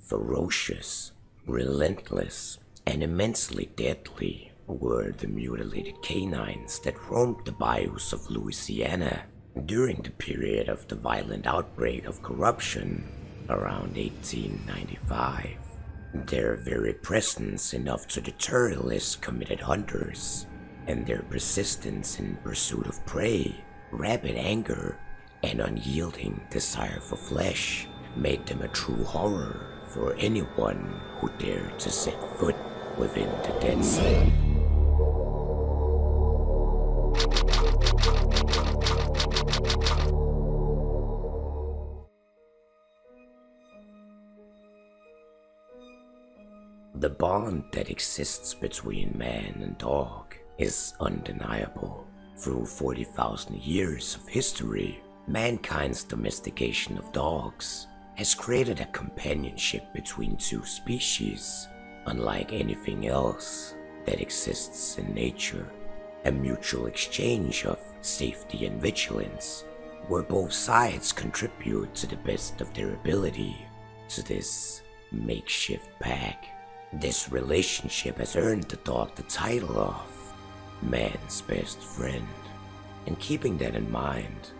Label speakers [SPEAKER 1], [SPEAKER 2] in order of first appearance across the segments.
[SPEAKER 1] Ferocious, relentless, and immensely deadly were the mutilated canines that roamed the bayous of Louisiana during the period of the violent outbreak of corruption around 1895. Their very presence enough to deter less committed hunters, and their persistence in pursuit of prey, rabid anger, and unyielding desire for flesh made them a true horror for anyone who dared to set foot within the Dead Sea. The bond that exists between man and dog is undeniable. Through 40,000 years of history, mankind's domestication of dogs has created a companionship between two species, unlike anything else that exists in nature. A mutual exchange of safety and vigilance, where both sides contribute to the best of their ability to this makeshift pack. This relationship has earned the dog the title of man's best friend. And keeping that in mind,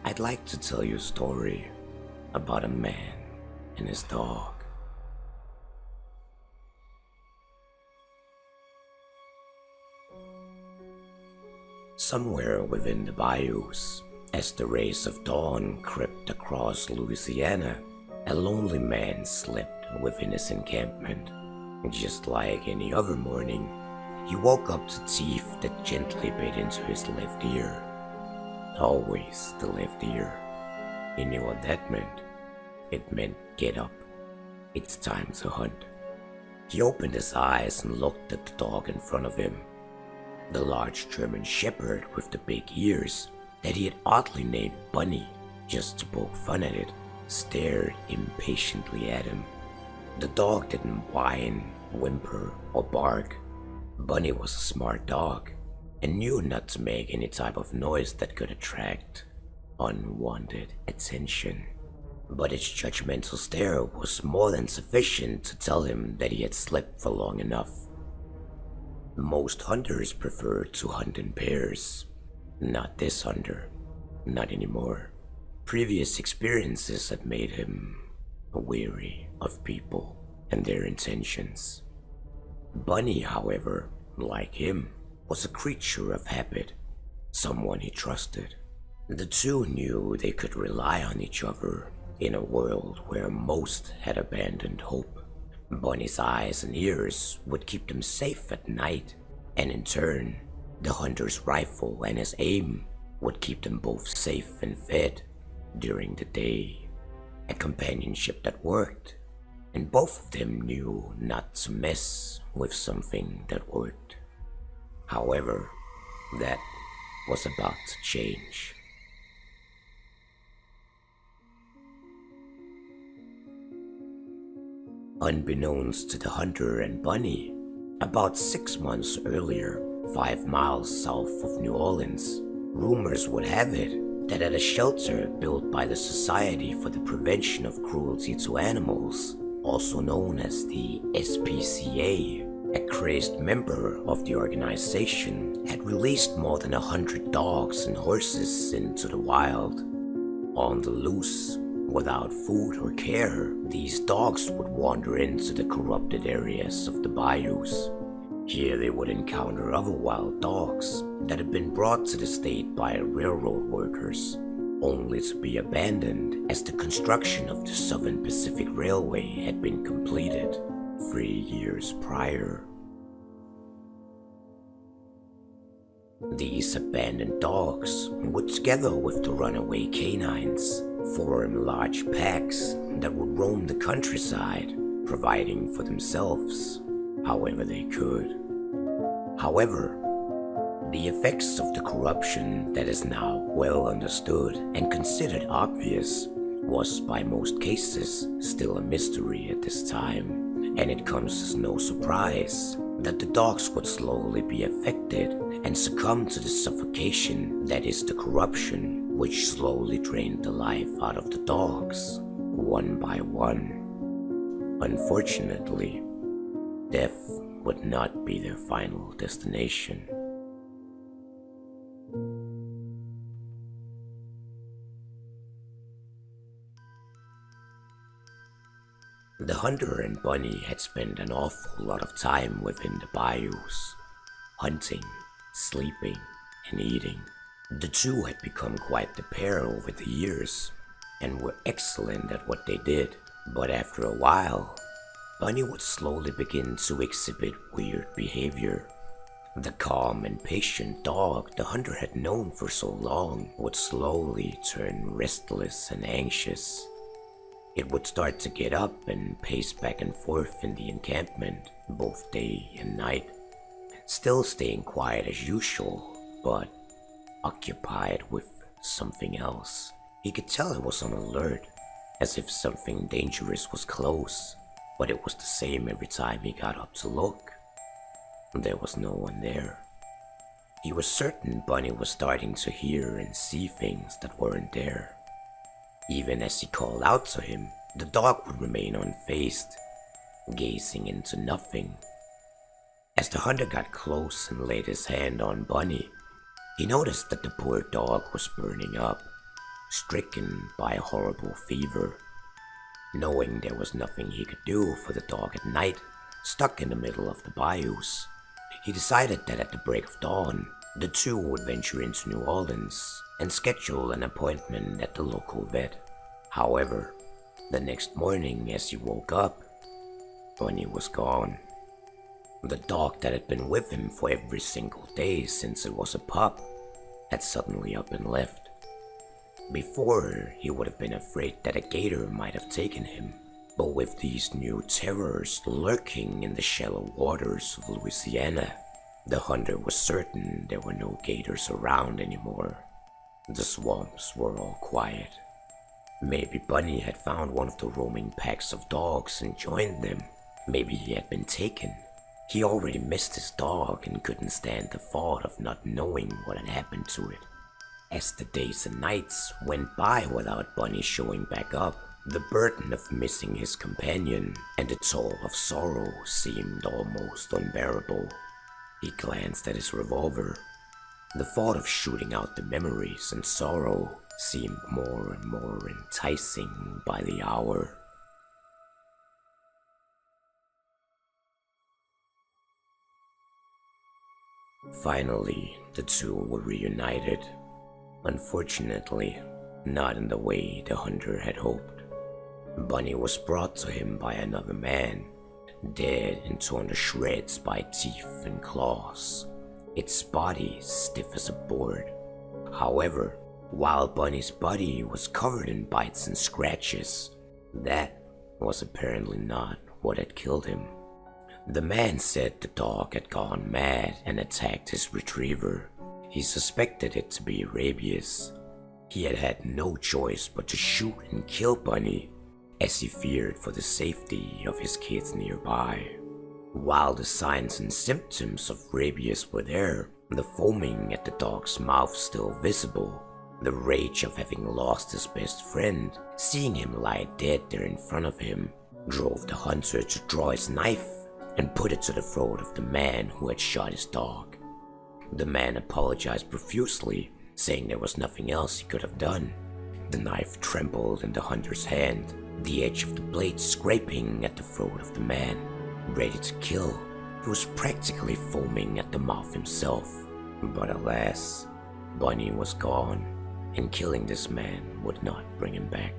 [SPEAKER 1] I'd like to tell you a story about a man and his dog. Somewhere within the bayous, as the rays of dawn crept across Louisiana, a lonely man slept within his encampment. Just like any other morning, he woke up to teeth that gently bit into his left ear. Always the left ear. He knew what that meant. It meant get up. It's time to hunt. He opened his eyes and looked at the dog in front of him. The large German shepherd with the big ears that he had oddly named Bunny, just to poke fun at it, stared impatiently at him. The dog didn't whine, whimper, or bark. Bunny was a smart dog and knew not to make any type of noise that could attract unwanted attention. But its judgmental stare was more than sufficient to tell him that he had slept for long enough. Most hunters prefer to hunt in pairs. Not this hunter. Not anymore. Previous experiences had made him weary of people and their intentions. Bunny, however, like him, was a creature of habit, someone he trusted. The two knew they could rely on each other in a world where most had abandoned hope. Bunny's eyes and ears would keep them safe at night, and in turn, the hunter's rifle and his aim would keep them both safe and fed during the day. A companionship that worked, and both of them knew not to mess with something that worked. However, that was about to change. Unbeknownst to the hunter and Bunny, about 6 months earlier, 5 miles south of New Orleans, rumors would have it that at a shelter built by the Society for the Prevention of Cruelty to Animals, also known as the SPCA, a crazed member of the organization had released more than 100 dogs and horses into the wild. On the loose, without food or care, these dogs would wander into the corrupted areas of the bayous. Here they would encounter other wild dogs that had been brought to the state by railroad workers, only to be abandoned as the construction of the Southern Pacific Railway had been completed 3 years prior. These abandoned dogs would, together with the runaway canines, form large packs that would roam the countryside, providing for themselves however they could. However, the effects of the corruption that is now well understood and considered obvious was by most cases still a mystery at this time, and it comes as no surprise that the dogs would slowly be affected and succumb to the suffocation that is the corruption, which slowly drained the life out of the dogs, one by one, Unfortunately, death would not be their final destination. The hunter and Bunny had spent an awful lot of time within the bayous, hunting, sleeping, and eating. The two had become quite the pair over the years, and were excellent at what they did, but after a while, Bunny would slowly begin to exhibit weird behavior. The calm and patient dog the hunter had known for so long would slowly turn restless and anxious. It would start to get up and pace back and forth in the encampment, both day and night, still staying quiet as usual, but occupied with something else. He could tell it was on alert, as if something dangerous was close, but it was the same every time he got up to look. There was no one there. He was certain Bunny was starting to hear and see things that weren't there. Even as he called out to him, the dog would remain unfazed, gazing into nothing. As the hunter got close and laid his hand on Bunny, he noticed that the poor dog was burning up, stricken by a horrible fever. Knowing there was nothing he could do for the dog at night, stuck in the middle of the bayous, he decided that at the break of dawn, the two would venture into New Orleans and schedule an appointment at the local vet. However, the next morning as he woke up, Bunny was gone. The dog that had been with him for every single day since it was a pup had suddenly up and left. Before, he would have been afraid that a gator might have taken him, but with these new terrors lurking in the shallow waters of Louisiana, the hunter was certain there were no gators around anymore. The swamps were all quiet. Maybe Bunny had found one of the roaming packs of dogs and joined them. Maybe he had been taken. He already missed his dog and couldn't stand the thought of not knowing what had happened to it. As the days and nights went by without Bunny showing back up, the burden of missing his companion and the toll of sorrow seemed almost unbearable. He glanced at his revolver. The thought of shooting out the memories and sorrow seemed more and more enticing by the hour. Finally, the two were reunited. Unfortunately, not in the way the hunter had hoped. Bunny was brought to him by another man, dead and torn to shreds by teeth and claws, its body stiff as a board. However, while Bunny's body was covered in bites and scratches, that was apparently not what had killed him. The man said the dog had gone mad and attacked his retriever. He suspected it to be rabies. He had had no choice but to shoot and kill Bunny, as he feared for the safety of his kids nearby. While the signs and symptoms of rabies were there, the foaming at the dog's mouth still visible, the rage of having lost his best friend, seeing him lie dead there in front of him, drove the hunter to draw his knife and put it to the throat of the man who had shot his dog. The man apologized profusely, saying there was nothing else he could have done. The knife trembled in the hunter's hand, the edge of the blade scraping at the throat of the man. Ready to kill, he was practically foaming at the mouth himself. But alas, Bunny was gone, and killing this man would not bring him back.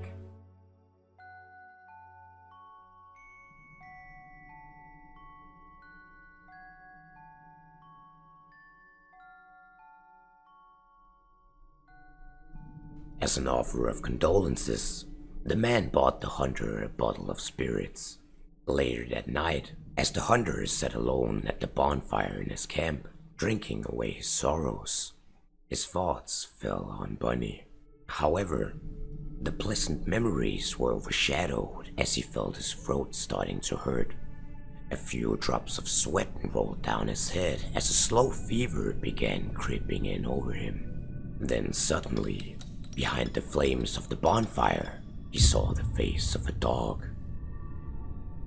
[SPEAKER 1] As an offer of condolences, the man bought the hunter a bottle of spirits. Later that night, as the hunter sat alone at the bonfire in his camp, drinking away his sorrows, his thoughts fell on Bunny. However, the pleasant memories were overshadowed as he felt his throat starting to hurt. A few drops of sweat rolled down his head as a slow fever began creeping in over him. Then suddenly, behind the flames of the bonfire, he saw the face of a dog.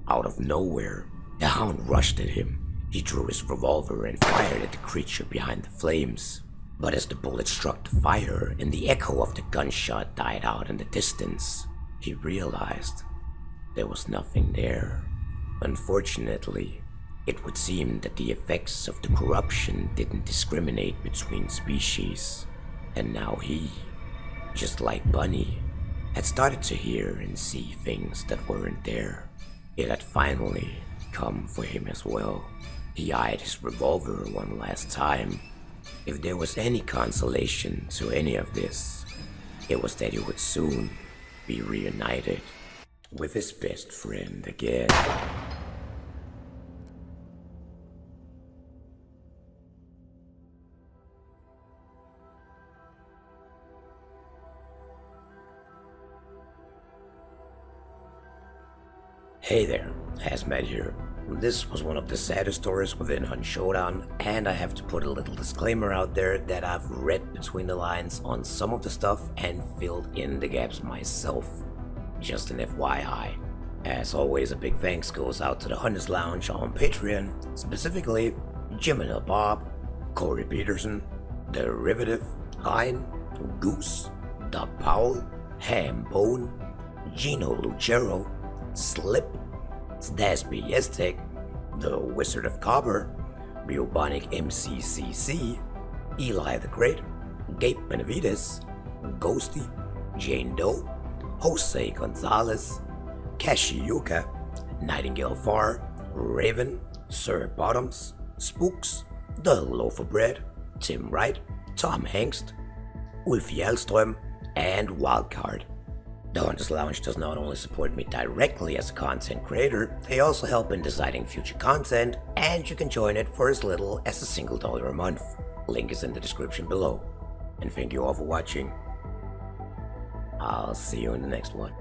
[SPEAKER 1] Out of nowhere, the hound rushed at him. He drew his revolver and fired at the creature behind the flames. But as the bullet struck the fire and the echo of the gunshot died out in the distance, he realized there was nothing there. Unfortunately, it would seem that the effects of the corruption didn't discriminate between species, and now he, just like Bunny, had started to hear and see things that weren't there. It had finally come for him as well. He eyed his revolver one last time. If there was any consolation to any of this, it was that he would soon be reunited with his best friend again. Hey there, Hazmat here. This was one of the saddest stories within Hunt Showdown, and I have to put a little disclaimer out there that I've read between the lines on some of the stuff and filled in the gaps myself. Just an FYI. As always, a big thanks goes out to the Hunters Lounge on Patreon, specifically Jim and Bob, Corey Peterson, Derivative, Hein, Goose, Doug Powell, Ham Bone, Gino Lucero, Slip, Stasby Yestek, The Wizard of Copper, Biobonic MCCC, Eli the Great, Gabe Benavides, Ghosty, Jane Doe, Jose Gonzalez, Kashiyuka, Nightingale Far, Raven, Sir Bottoms, Spooks, The Loaf of Bread, Tim Wright, Tom Hengst, Ulf Hjelström, and Wildcard. The Hunters Lounge does not only support me directly as a content creator, they also help in deciding future content, and you can join it for as little as $1 a month. Link is in the description below. And thank you all for watching. I'll see you in the next one.